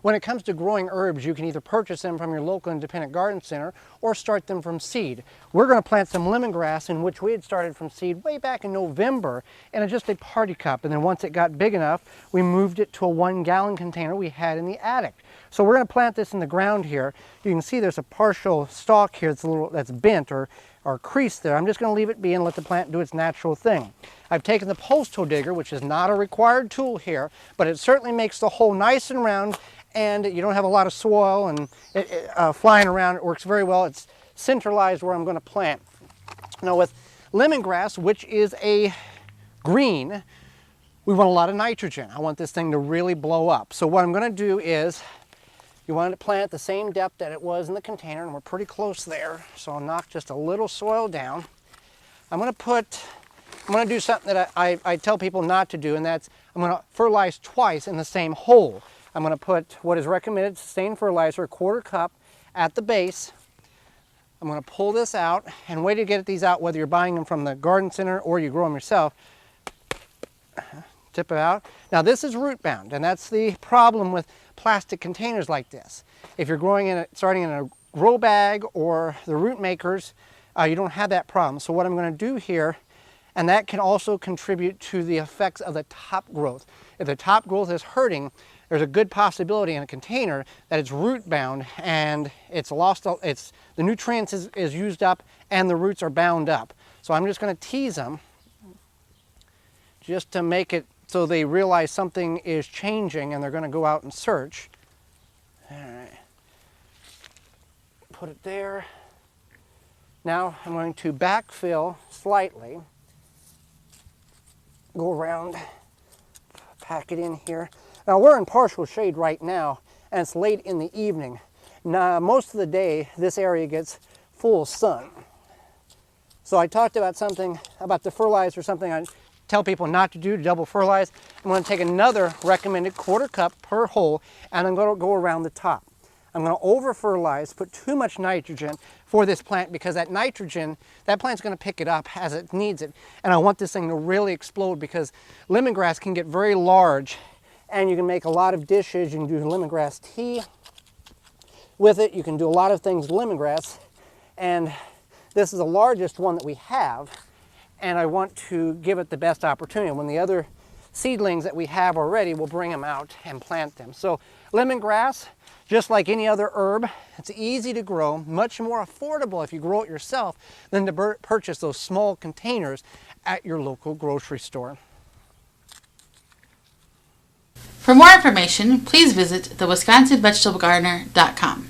When it comes to growing herbs, you can either purchase them from your local independent garden center or start them from seed. We're going to plant some lemongrass, in which we had started from seed way back in November in just a party cup. And then once it got big enough, we moved it to a 1-gallon container we had in the attic. So we're going to plant this in the ground here. You can see there's a partial stalk here that's bent or creased there. I'm just going to leave it be and let the plant do its natural thing. I've taken the post hole digger, which is not a required tool here, but it certainly makes the hole nice and round, and you don't have a lot of soil and flying around. It works very well. It's centralized where I'm going to plant. Now with lemongrass, which is a green, we want a lot of nitrogen. I want this thing to really blow up. So what I'm going to do is, you want to plant the same depth that it was in the container, and we're pretty close there. So I'll knock just a little soil down. I'm going to do something that I tell people not to do, and that's I'm going to fertilize twice in the same hole. I'm going to put what is recommended sustained fertilizer, 1/4 cup, at the base. I'm going to pull this out, and way to get these out, whether you're buying them from the garden center or you grow them yourself. Tip it out. Now this is root bound, and that's the problem with plastic containers like this. If you're starting in a grow bag or the root makers, you don't have that problem. So what I'm going to do here, and that can also contribute to the effects of the top growth. If the top growth is hurting, there's a good possibility in a container that it's root bound and it's lost, the nutrients is used up and the roots are bound up. So I'm just going to tease them just to make it so they realize something is changing and they're going to go out and search. All right. Put it there. Now I'm going to backfill slightly. Go around, pack it in here. Now we're in partial shade right now, and it's late in the evening. Now most of the day, this area gets full sun. So I talked about the fertilizer, something I tell people not to do, to double fertilize. I'm going to take another recommended 1/4 cup per hole, and I'm going to go around the top. I'm going to over fertilize, put too much nitrogen for this plant, because that nitrogen, that plant's going to pick it up as it needs it. And I want this thing to really explode, because lemongrass can get very large and you can make a lot of dishes. You can do lemongrass tea with it. You can do a lot of things with lemongrass, and this is the largest one that we have, and I want to give it the best opportunity. When the other seedlings that we have already, we'll bring them out and plant them. So lemongrass, just like any other herb, it's easy to grow, much more affordable if you grow it yourself than to purchase those small containers at your local grocery store. For more information, please visit thewisconsinvegetablegardener.com.